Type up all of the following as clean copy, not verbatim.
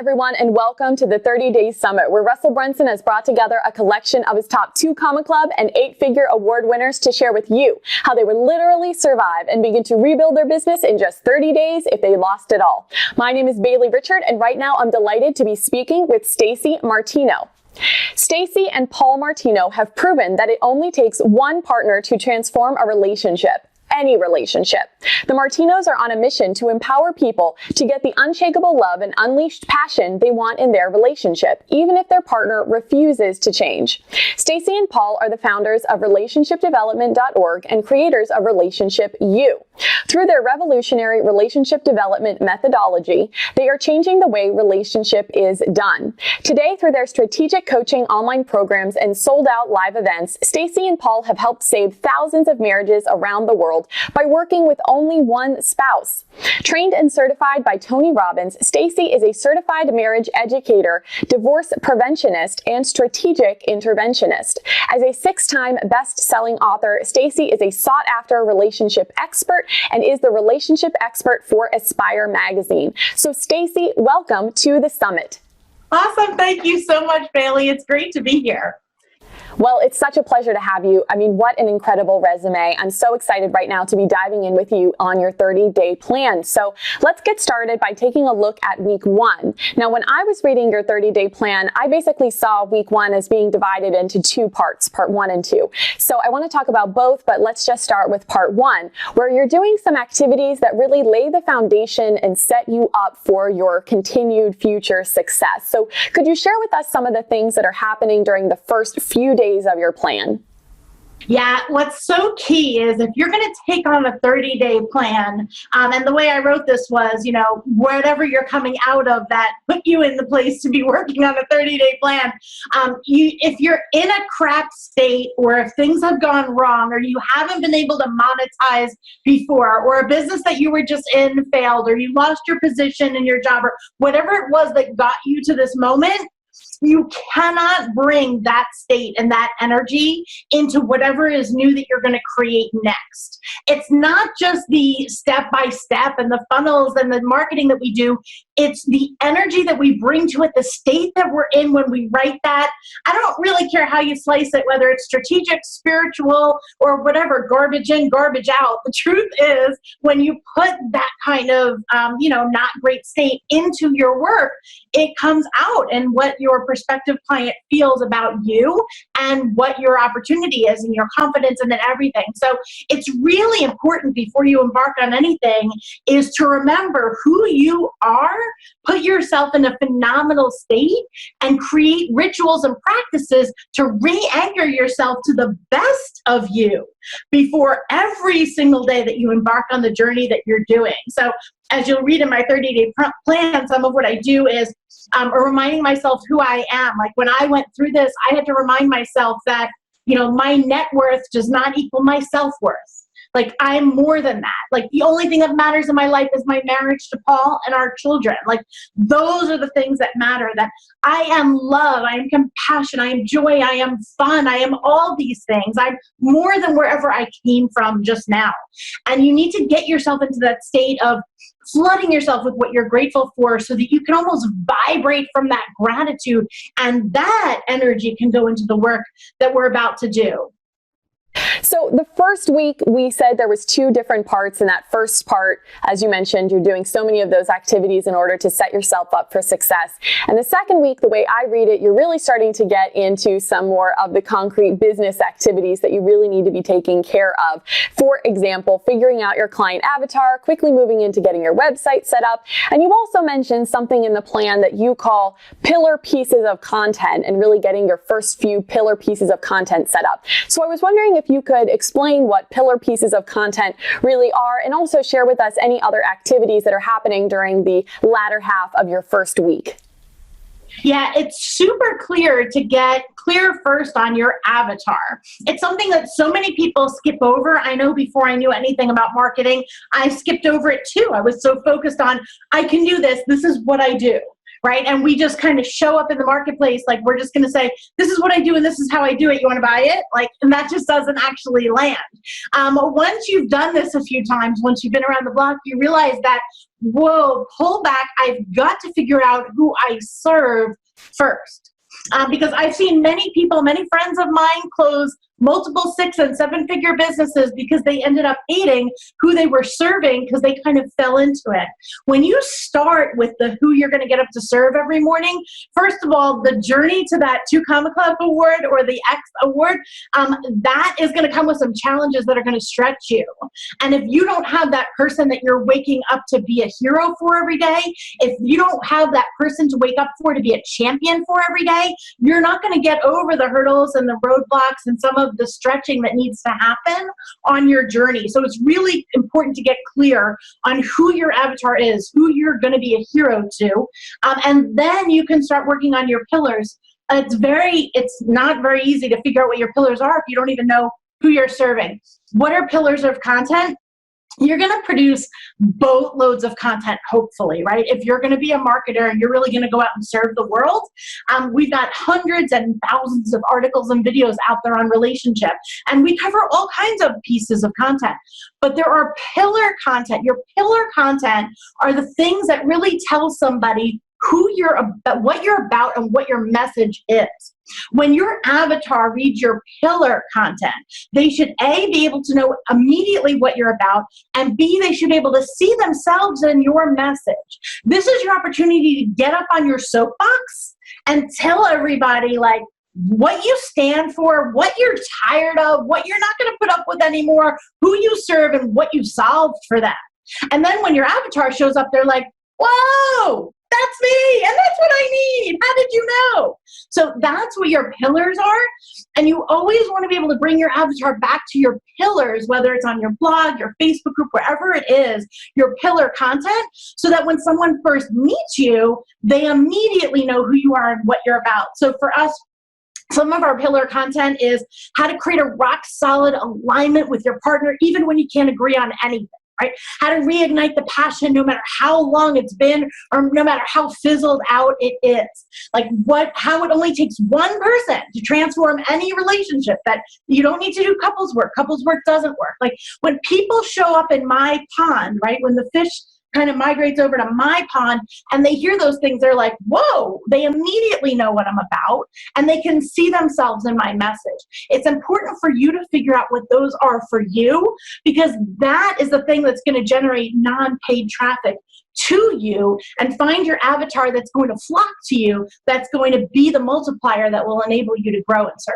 everyone, and welcome to the 30-Day Summit, where Russell Brunson has brought together a collection of his top 2 Comma Club and 8-figure award winners to share with you how they would literally survive and begin to rebuild their business in just 30 days if they lost it all. My name is Bailey Richard, and right now I'm delighted to be speaking with Stacey Martino. Stacey and Paul Martino have proven that it only takes one partner to transform a relationship. Any relationship. The Martinos are on a mission to empower people to get the unshakable love and unleashed passion they want in their relationship, even if their partner refuses to change. Stacey and Paul are the founders of relationshipdevelopment.org and creators of Relationship U. Through their revolutionary relationship development methodology, they are changing the way relationship is done. Today, through their strategic coaching online programs and sold-out live events, Stacey and Paul have helped save thousands of marriages around the world by working with only one spouse. Trained and certified by Tony Robbins, Stacey is a certified marriage educator, divorce preventionist, and strategic interventionist. As a 6-time best-selling author, Stacey is a sought-after relationship expert and is the relationship expert for Aspire magazine. So Stacey, welcome to the summit. Awesome. Thank you so much, Bailey. It's great to be here. Well, it's such a pleasure to have you. I mean, what an incredible resume. I'm so excited right now to be diving in with you on your 30-day plan. So let's get started by taking a look at week 1. Now, when I was reading your 30-day plan, I basically saw week 1 as being divided into 2 parts, part 1 and 2. So I want to talk about both, but let's just start with part 1, where you're doing some activities that really lay the foundation and set you up for your continued future success. So could you share with us some of the things that are happening during the first few days of your plan? Yeah, what's so key is if you're going to take on a 30-day plan, and the way I wrote this was, whatever you're coming out of that put you in the place to be working on a 30-day plan. If you're in a crap state, or if things have gone wrong, or you haven't been able to monetize before, or a business that you were just in failed, or you lost your position in your job, or whatever it was that got you to this moment, you cannot bring that state and that energy into whatever is new that you're going to create next. It's not just the step-by-step and the funnels and the marketing that we do. It's the energy that we bring to it, the state that we're in when we write that. I don't really care how you slice it, whether it's strategic, spiritual, or whatever, garbage in, garbage out. The truth is, when you put that kind of, not great state into your work, it comes out in what your prospective client feels about you and what your opportunity is and your confidence and everything. So it's really important before you embark on anything is to remember who you are, put yourself in a phenomenal state, and create rituals and practices to re-anchor yourself to the best of you before every single day that you embark on the journey that you're doing. So as you'll read in my 30-day plan, some of what I do is reminding myself who I am. Like when I went through this, I had to remind myself that, my net worth does not equal my self-worth. Like, I'm more than that. Like, the only thing that matters in my life is my marriage to Paul and our children. Like, those are the things that matter. That I am love, I am compassion, I am joy, I am fun, I am all these things. I'm more than wherever I came from just now. And you need to get yourself into that state of flooding yourself with what you're grateful for so that you can almost vibrate from that gratitude. And that energy can go into the work that we're about to do. So the first week, we said there was 2 different parts. In that first part, as you mentioned, you're doing so many of those activities in order to set yourself up for success. And the second week, the way I read it, you're really starting to get into some more of the concrete business activities that you really need to be taking care of. For example, figuring out your client avatar, quickly moving into getting your website set up. And you also mentioned something in the plan that you call pillar pieces of content, and really getting your first few pillar pieces of content set up. So I was wondering if you could explain what pillar pieces of content really are, and also share with us any other activities that are happening during the latter half of your first week. Yeah, it's super clear to get clear first on your avatar. It's something that so many people skip over. I know before I knew anything about marketing, I skipped over it too. I was so focused on, I can do this. This is what I do. right? And we just kind of show up in the marketplace like we're just going to say, this is what I do and this is how I do it. You want to buy it? Like, and that just doesn't actually land. Once you've done this a few times, once you've been around the block, you realize that, whoa, pull back. I've got to figure out who I serve first. Because I've seen many people, many friends of mine close multiple 6- and 7-figure businesses because they ended up hating who they were serving because they kind of fell into it. When you start with the who you're going to get up to serve every morning, first of all, the journey to that 2 Comma Club award or the X award, that is going to come with some challenges that are going to stretch you. And if you don't have that person that you're waking up to be a hero for every day, if you don't have that person to wake up for, to be a champion for every day, you're not going to get over the hurdles and the roadblocks and some of the stretching that needs to happen on your journey. So it's really important to get clear on who your avatar is, who you're going to be a hero to, and then you can start working on your pillars. It's not very easy to figure out what your pillars are if you don't even know who you're serving. What are pillars of content? You're going to produce boatloads of content, hopefully, right? If you're going to be a marketer and you're really going to go out and serve the world, we've got hundreds and thousands of articles and videos out there on relationship, and we cover all kinds of pieces of content. But there are pillar content. Your pillar content are the things that really tell somebody who you're about, what you're about, and what your message is. When your avatar reads your pillar content, they should A, be able to know immediately what you're about, and B, they should be able to see themselves in your message. This is your opportunity to get up on your soapbox and tell everybody, like, what you stand for, what you're tired of, what you're not going to put up with anymore, who you serve, and what you've solved for them. And then when your avatar shows up, they're like, whoa, that's me, and that's what I need. How did you know? So that's what your pillars are. And you always want to be able to bring your avatar back to your pillars, whether it's on your blog, your Facebook group, wherever it is, your pillar content, so that when someone first meets you, they immediately know who you are and what you're about. So for us, some of our pillar content is how to create a rock solid alignment with your partner, even when you can't agree on anything. Right? How to reignite the passion no matter how long it's been or no matter how fizzled out it is. Like how it only takes one person to transform any relationship, that you don't need to do couples work. Couples work doesn't work. Like when people show up in my pond, right? When the fish kind of migrates over to my pond and they hear those things, they're like, whoa, they immediately know what I'm about and they can see themselves in my message. It's important for you to figure out what those are for you, because that is the thing that's going to generate non-paid traffic to you, and find your avatar that's going to flock to you, that's going to be the multiplier that will enable you to grow and serve.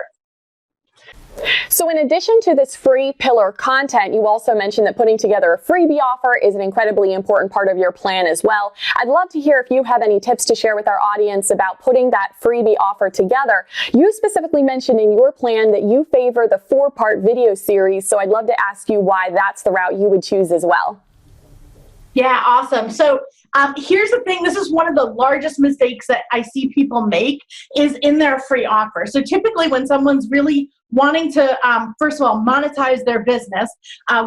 So in addition to this free pillar content, you also mentioned that putting together a freebie offer is an incredibly important part of your plan as well. I'd love to hear if you have any tips to share with our audience about putting that freebie offer together. You specifically mentioned in your plan that you favor the 4-part video series, so I'd love to ask you why that's the route you would choose as well. Yeah, awesome. So here's the thing. This is one of the largest mistakes that I see people make is in their free offer. So typically when someone's really wanting to, first of all, monetize their business,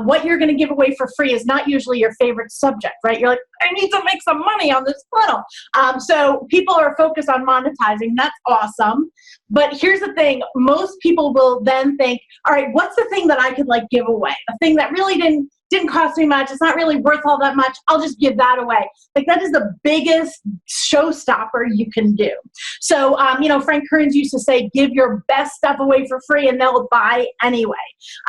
what you're going to give away for free is not usually your favorite subject, right? You're like, I need to make some money on this funnel. So people are focused on monetizing. That's awesome. But here's the thing. Most people will then think, all right, what's the thing that I could like give away? A thing that really didn't cost me much. It's not really worth all that much. I'll just give that away. Like that is the biggest showstopper you can do. So, Frank Kearns used to say, give your best stuff away for free and they'll buy anyway.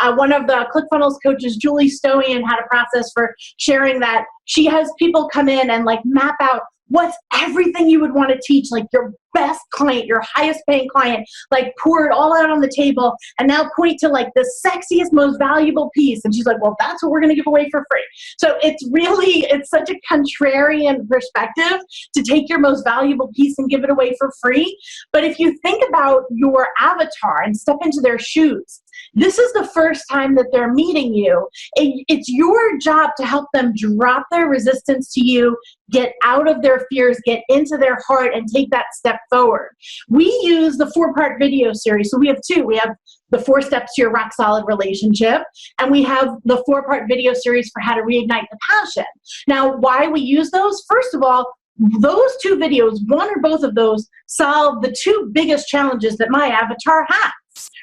One of the ClickFunnels coaches, Julie Stoian, had a process for sharing that. She has people come in and like map out what's everything you would want to teach, like your best client, your highest paying client, like pour it all out on the table and now point to like the sexiest, most valuable piece. And she's like, well, that's what we're going to give away for free. So it's such a contrarian perspective to take your most valuable piece and give it away for free. But if you think about your avatar and step into their shoes, this is the first time that they're meeting you. It's your job to help them drop their resistance to you, get out of their fears, get into their heart, and take that step forward. We use the 4-part video series. So we have 2. We have the 4 steps to your rock solid relationship, and we have the 4-part video series for how to reignite the passion. Now, why we use those? First of all, those two videos, one or both of those, solve the two biggest challenges that my avatar has.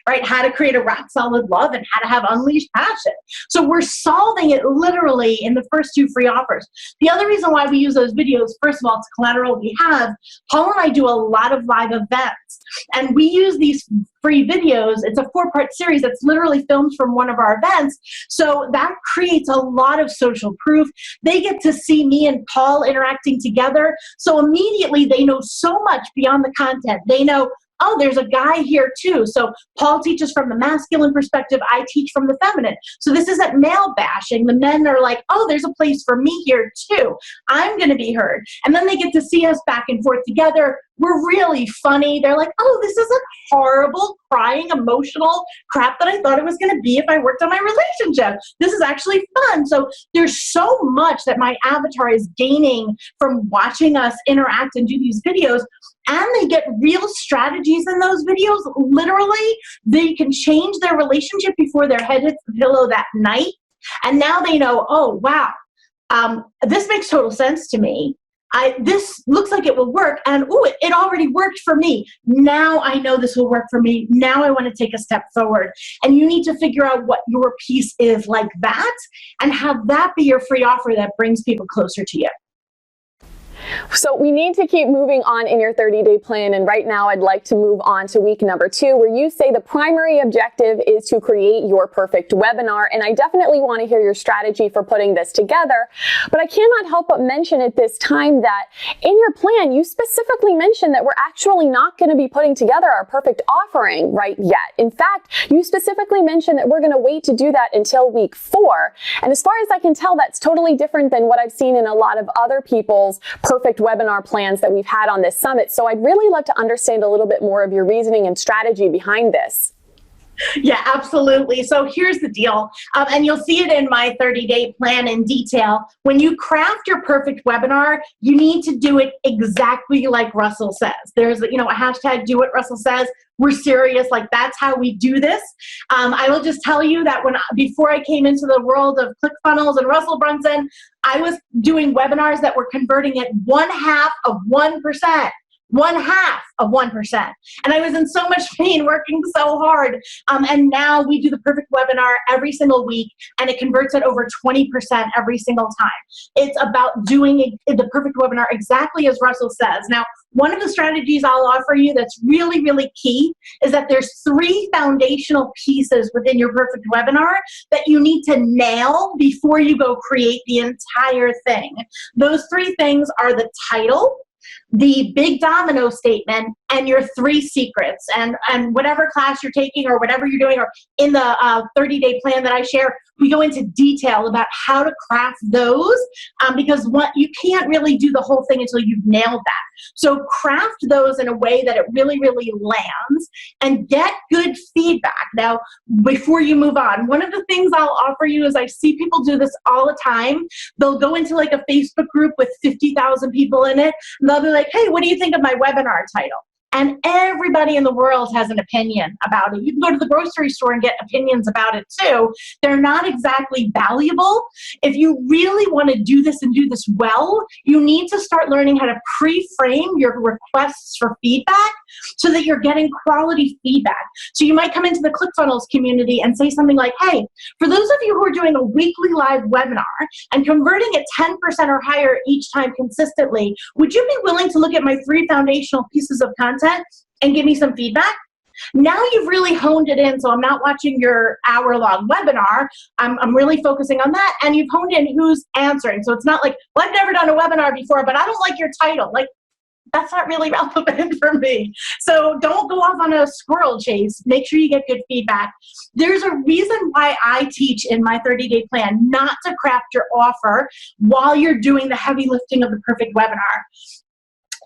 Right? How to create a rock solid love and how to have unleashed passion. So we're solving it literally in the first two free offers. The other reason why we use those videos, first of all, it's collateral we have. Paul and I do a lot of live events, and we use these free videos. It's a 4-part series that's literally filmed from one of our events. So that creates a lot of social proof. They get to see me and Paul interacting together. So immediately they know so much beyond the content. They know, oh, there's a guy here too. So Paul teaches from the masculine perspective, I teach from the feminine. So this isn't male bashing. The men are like, oh, there's a place for me here too. I'm going to be heard. And then they get to see us back and forth together. We're really funny. They're like, oh, this isn't horrible, crying, emotional crap that I thought it was going to be if I worked on my relationship. This is actually fun. So there's so much that my avatar is gaining from watching us interact and do these videos. And they get real strategies in those videos. Literally, they can change their relationship before their head hits the pillow that night. And now they know, oh, wow, this makes total sense to me. This looks like it will work. And it already worked for me. Now I know this will work for me. Now I want to take a step forward. And you need to figure out what your piece is like that and have that be your free offer that brings people closer to you. So we need to keep moving on in your 30-day plan. And right now I'd like to move on to week number 2, where you say the primary objective is to create your perfect webinar. And I definitely want to hear your strategy for putting this together. But I cannot help but mention at this time that in your plan, you specifically mentioned that we're actually not going to be putting together our perfect offering right yet. In fact, you specifically mentioned that we're going to wait to do that until week 4. And as far as I can tell, that's totally different than what I've seen in a lot of other people's perfect webinar plans that we've had on this summit. So I'd really love to understand a little bit more of your reasoning and strategy behind this. Yeah, absolutely. So here's the deal, and you'll see it in my 30-day plan in detail. When you craft your perfect webinar, you need to do it exactly like Russell says. There's, a hashtag do what Russell says. We're serious. Like, that's how we do this. I will just tell you that before I came into the world of ClickFunnels and Russell Brunson, I was doing webinars that were converting at 0.5% of 1%. 0.5% of 1%. And I was in so much pain working so hard. And now we do the perfect webinar every single week, and it converts at over 20% every single time. It's about doing the perfect webinar exactly as Russell says. Now, one of the strategies I'll offer you that's really, really key is that there's 3 foundational pieces within your perfect webinar that you need to nail before you go create the entire thing. Those 3 things are the title, the big domino statement, and your 3 secrets. And whatever class you're taking or whatever you're doing, or in the 30-day plan that I share, we go into detail about how to craft those, because you can't really do the whole thing until you've nailed that. So craft those in a way that it really, really lands, and get good feedback. Now, before you move on, one of the things I'll offer you is I see people do this all the time. They'll go into like a Facebook group with 50,000 people in it, and they'll be like, hey, what do you think of my webinar title? And everybody in the world has an opinion about it. You can go to the grocery store and get opinions about it too. They're not exactly valuable. If you really want to do this and do this well, you need to start learning how to pre-frame your requests for feedback so that you're getting quality feedback. So you might come into the ClickFunnels community and say something like, hey, for those of you who are doing a weekly live webinar and converting at 10% or higher each time consistently, would you be willing to look at my 3 foundational pieces of content and give me some feedback? Now you've really honed it in, so I'm not watching your hour-long webinar. I'm really focusing on that, and you've honed in who's answering. So it's not like, well, I've never done a webinar before, but I don't like your title. Like, that's not really relevant for me. So don't go off on a squirrel chase. Make sure you get good feedback. There's a reason why I teach in my 30-day plan not to craft your offer while you're doing the heavy lifting of the perfect webinar.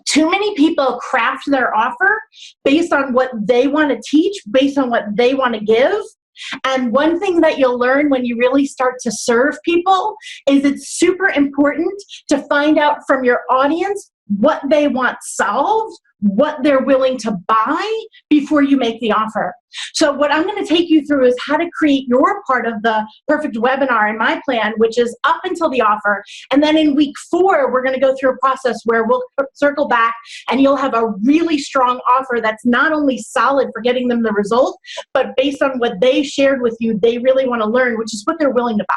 Too many people craft their offer based on what they want to teach, based on what they want to give. And one thing that you'll learn when you really start to serve people is it's super important to find out from your audience what they want solved, what they're willing to buy before you make the offer. So what I'm going to take you through is how to create your part of the perfect webinar in my plan, which is up until the offer. And then in week 4, we're going to go through a process where we'll circle back and you'll have a really strong offer that's not only solid for getting them the result, but based on what they shared with you, they really want to learn, which is what they're willing to buy.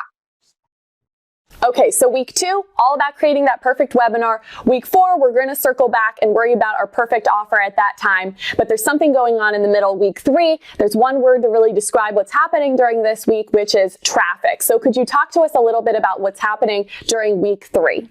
Okay, so week 2, all about creating that perfect webinar. Week 4, we're going to circle back and worry about our perfect offer at that time. But there's something going on in the middle. Week 3, there's one word to really describe what's happening during this week, which is traffic. So could you talk to us a little bit about what's happening during week 3?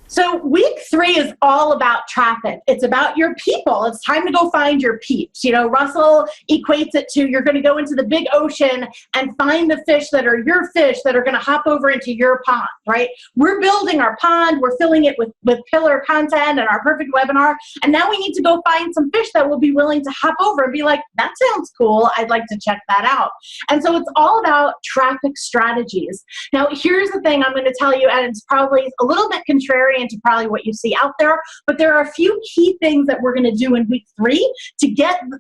So week 3 is all about traffic. It's about your people. It's time to go find your peeps. You know, Russell equates it to you're going to go into the big ocean and find the fish that are your fish that are going to hop over into your pond, right? We're building our pond. We're filling it with pillar content and our perfect webinar. And now we need to go find some fish that will be willing to hop over and be like, that sounds cool. I'd like to check that out. And so it's all about traffic strategies. Now, here's the thing I'm going to tell you, and it's probably a little bit contrary into probably what you see out there, but there are a few key things that we're going to do in week 3 to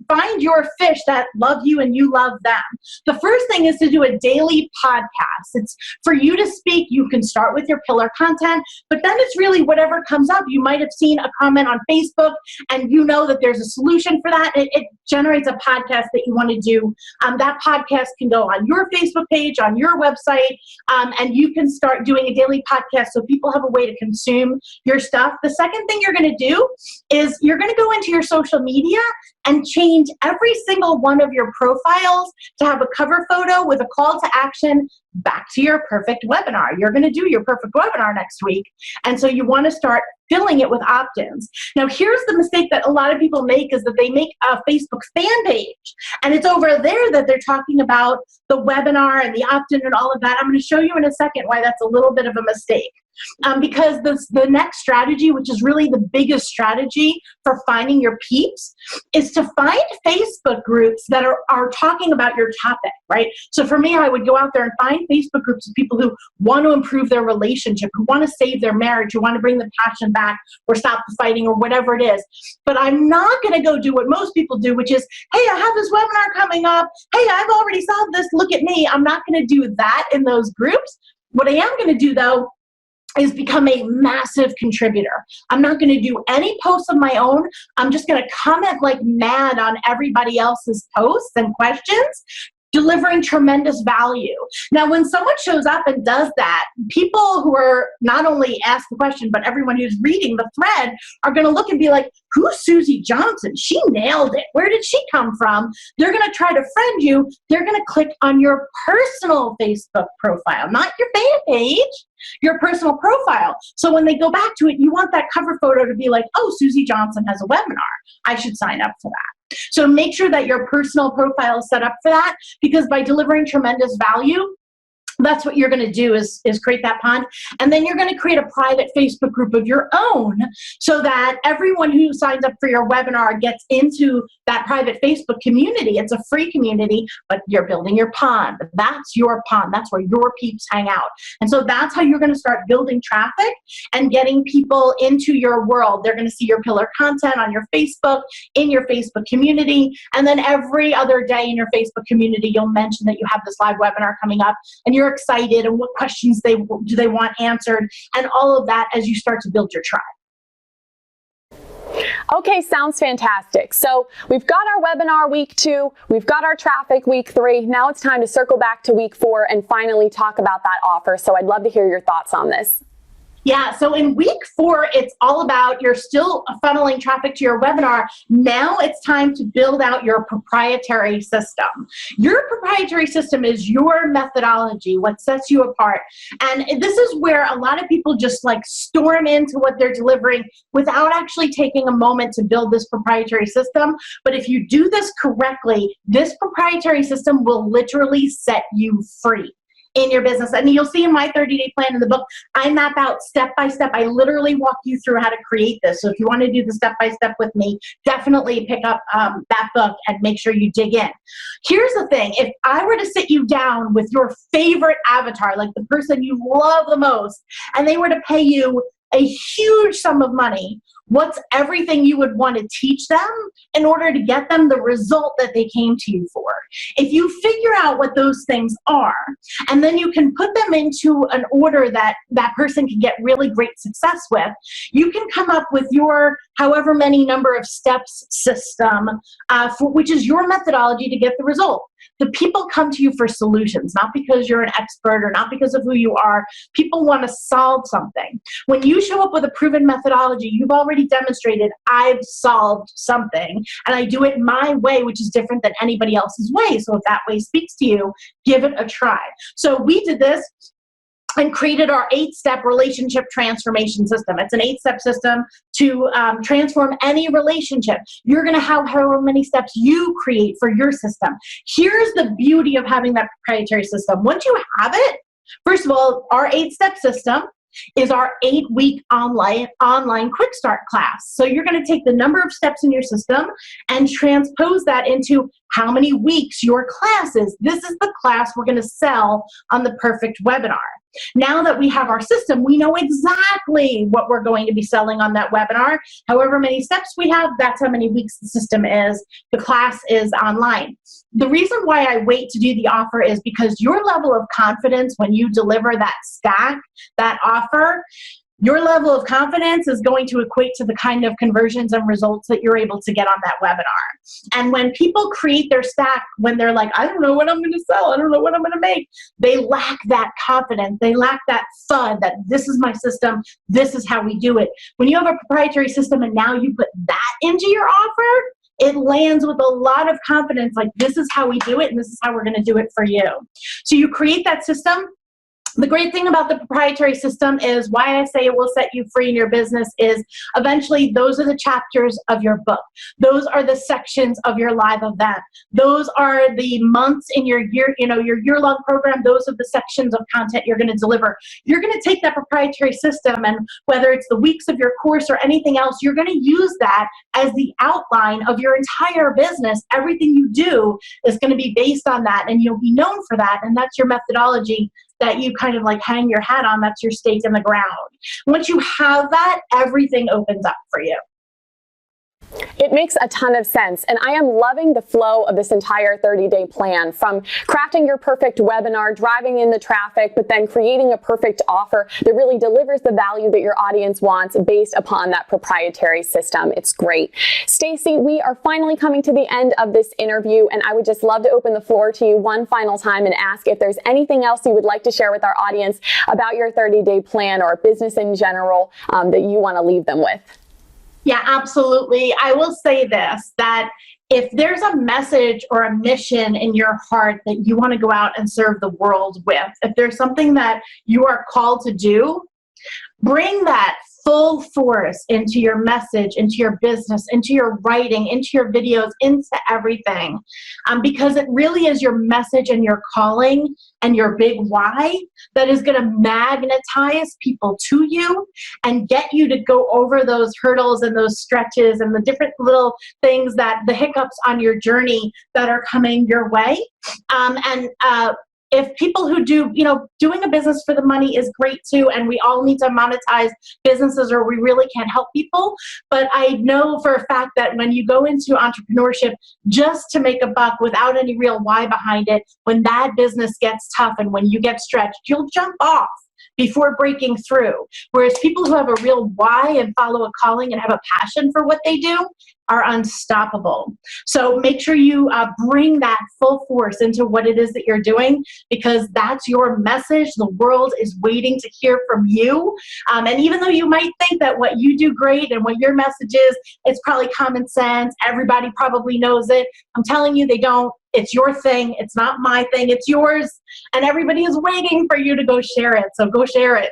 find your fish that love you and you love them. The first thing is to do a daily podcast. It's for you to speak. You can start with your pillar content, but then it's really whatever comes up. You might have seen a comment on Facebook and you know that there's a solution for that. It generates a podcast that you want to do. That podcast can go on your Facebook page, on your website, and you can start doing a daily podcast so people have a way to consume your stuff. The second thing you're going to do is you're going to go into your social media and change every single one of your profiles to have a cover photo with a call to action back to your perfect webinar. You're going to do your perfect webinar next week. And so you want to start filling it with opt-ins. Now, here's the mistake that a lot of people make is that they make a Facebook fan page. And it's over there that they're talking about the webinar and the opt-in and all of that. I'm going to show you in a second why that's a little bit of a mistake. Because the next strategy, which is really the biggest strategy for finding your peeps, is to find Facebook groups that are talking about your topic, right? So for me, I would go out there and find Facebook groups of people who want to improve their relationship, who want to save their marriage, who want to bring the passion back or stop the fighting or whatever it is. But I'm not going to go do what most people do, which is, hey, I have this webinar coming up. Hey, I've already solved this. Look at me. I'm not going to do that in those groups. What I am going to do, though, is become a massive contributor. I'm not going to do any posts of my own. I'm just going to comment like mad on everybody else's posts and questions, delivering tremendous value. Now, when someone shows up and does that, people who are not only ask the question, but everyone who's reading the thread are going to look and be like, who's Susie Johnson? She nailed it. Where did she come from? They're going to try to friend you. They're going to click on your personal Facebook profile, not your fan page, your personal profile. So when they go back to it, you want that cover photo to be like, oh, Susie Johnson has a webinar. I should sign up for that. So make sure that your personal profile is set up for that, because by delivering tremendous value, that's what you're going to do is create that pond. And then you're going to create a private Facebook group of your own so that everyone who signs up for your webinar gets into that private Facebook community. It's a free community, but you're building your pond. That's your pond. That's where your peeps hang out. And so that's how you're going to start building traffic and getting people into your world. They're going to see your pillar content on your Facebook, in your Facebook community. And then every other day in your Facebook community, you'll mention that you have this live webinar coming up and you're excited and what questions do they want answered and all of that as you start to build your tribe. Okay, sounds fantastic. So we've got our webinar week 2, we've got our traffic week 3. Now it's time to circle back to week 4 and finally talk about that offer. So I'd love to hear your thoughts on this. Yeah, so in week 4, it's all about you're still funneling traffic to your webinar. Now it's time to build out your proprietary system. Your proprietary system is your methodology, what sets you apart. And this is where a lot of people just like storm into what they're delivering without actually taking a moment to build this proprietary system. But if you do this correctly, this proprietary system will literally set you free in your business. And you'll see in my 30-day plan in the book, I map out step by step. I literally walk you through how to create this. So if you want to do the step by step with me, definitely pick up that book and make sure you dig in. Here's the thing. If I were to sit you down with your favorite avatar, like the person you love the most, and they were to pay you a huge sum of money, what's everything you would want to teach them in order to get them the result that they came to you for. If you figure out what those things are, and then you can put them into an order that that person can get really great success with, you can come up with your however many number of steps system, which is your methodology to get the result. The people come to you for solutions, not because you're an expert or not because of who you are. People want to solve something. When you show up with a proven methodology, you've already demonstrated I've solved something and I do it my way, which is different than anybody else's way. So if that way speaks to you, give it a try. So we did this and created our 8-step relationship transformation system. It's an 8-step system to transform any relationship. You're going to have however many steps you create for your system. Here's the beauty of having that proprietary system. Once you have it, first of all, our 8-step system is our 8-week online quick start class. So you're going to take the number of steps in your system and transpose that into how many weeks your class is. This is the class we're going to sell on the perfect webinar. Now that we have our system, we know exactly what we're going to be selling on that webinar. However many steps we have, that's how many weeks the system is. The class is online. The reason why I wait to do the offer is because your level of confidence when you deliver that stack, that offer, your level of confidence is going to equate to the kind of conversions and results that you're able to get on that webinar. And when people create their stack, when they're like, I don't know what I'm going to sell, I don't know what I'm going to make, they lack that confidence. They lack that thud that this is my system, this is how we do it. When you have a proprietary system and now you put that into your offer, it lands with a lot of confidence, like this is how we do it and this is how we're going to do it for you. So you create that system. The great thing about the proprietary system is why I say it will set you free in your business is eventually those are the chapters of your book. Those are the sections of your live event. Those are the months in your year, your year-long program. Those are the sections of content you're going to deliver. You're going to take that proprietary system and whether it's the weeks of your course or anything else, you're going to use that as the outline of your entire business. Everything you do is going to be based on that and you'll be known for that. And that's your methodology that you kind of like hang your hat on. That's your stake in the ground. Once you have that, everything opens up for you. It makes a ton of sense, and I am loving the flow of this entire 30-day plan, from crafting your perfect webinar, driving in the traffic, but then creating a perfect offer that really delivers the value that your audience wants based upon that proprietary system. It's great. Stacey, we are finally coming to the end of this interview, and I would just love to open the floor to you one final time and ask if there's anything else you would like to share with our audience about your 30-day plan or business in general that you want to leave them with. Yeah, absolutely. I will say this, that if there's a message or a mission in your heart that you want to go out and serve the world with, if there's something that you are called to do, bring that full force into your message, into your business, into your writing, into your videos, into everything. Because it really is your message and your calling and your big why that is going to magnetize people to you and get you to go over those hurdles and those stretches and the different little things that the hiccups on your journey that are coming your way. If people who do, doing a business for the money is great too, and we all need to monetize businesses or we really can't help people. But I know for a fact that when you go into entrepreneurship just to make a buck without any real why behind it, when that business gets tough and when you get stretched, you'll jump off before breaking through. Whereas people who have a real why and follow a calling and have a passion for what they do are unstoppable. So make sure you bring that full force into what it is that you're doing, because that's your message. The world is waiting to hear from you. And even though you might think that what you do great and what your message is, it's probably common sense, everybody probably knows it, I'm telling you they don't. It's your thing. It's not my thing. It's yours. And everybody is waiting for you to go share it. So go share it.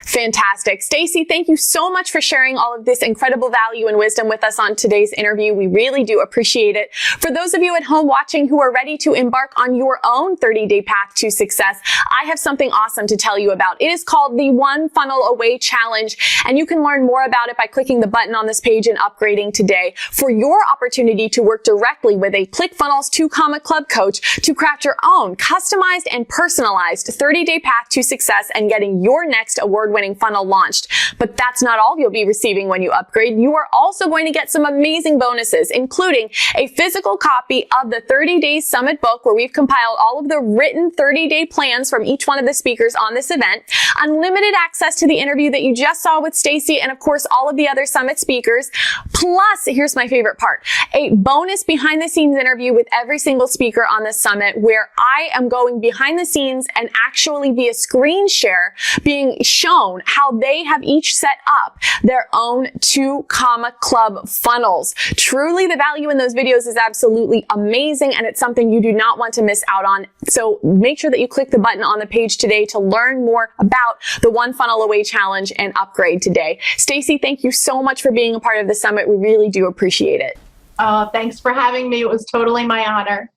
Fantastic. Stacey, thank you so much for sharing all of this incredible value and wisdom with us on today's interview. We really do appreciate it. For those of you at home watching who are ready to embark on your own 30-day path to success, I have something awesome to tell you about. It is called the One Funnel Away Challenge, and you can learn more about it by clicking the button on this page and upgrading today for your opportunity to work directly with a ClickFunnels 2 Club coach to craft your own customized and personalized 30-day path to success and getting your next award award-winning funnel launched. But that's not all you'll be receiving when you upgrade. You are also going to get some amazing bonuses, including a physical copy of the 30 Days Summit book, where we've compiled all of the written 30-day plans from each one of the speakers on this event, unlimited access to the interview that you just saw with Stacey, and of course, all of the other Summit speakers. Plus, here's my favorite part, a bonus behind the scenes interview with every single speaker on the Summit, where I am going behind the scenes and actually via screen share being shown how they have each set up their own 2 Comma Club funnels. Truly, the value in those videos is absolutely amazing, and it's something you do not want to miss out on. So make sure that you click the button on the page today to learn more about the One Funnel Away Challenge and upgrade today. Stacey, thank you so much for being a part of the Summit. We really do appreciate it. Thanks for having me. It was totally my honor.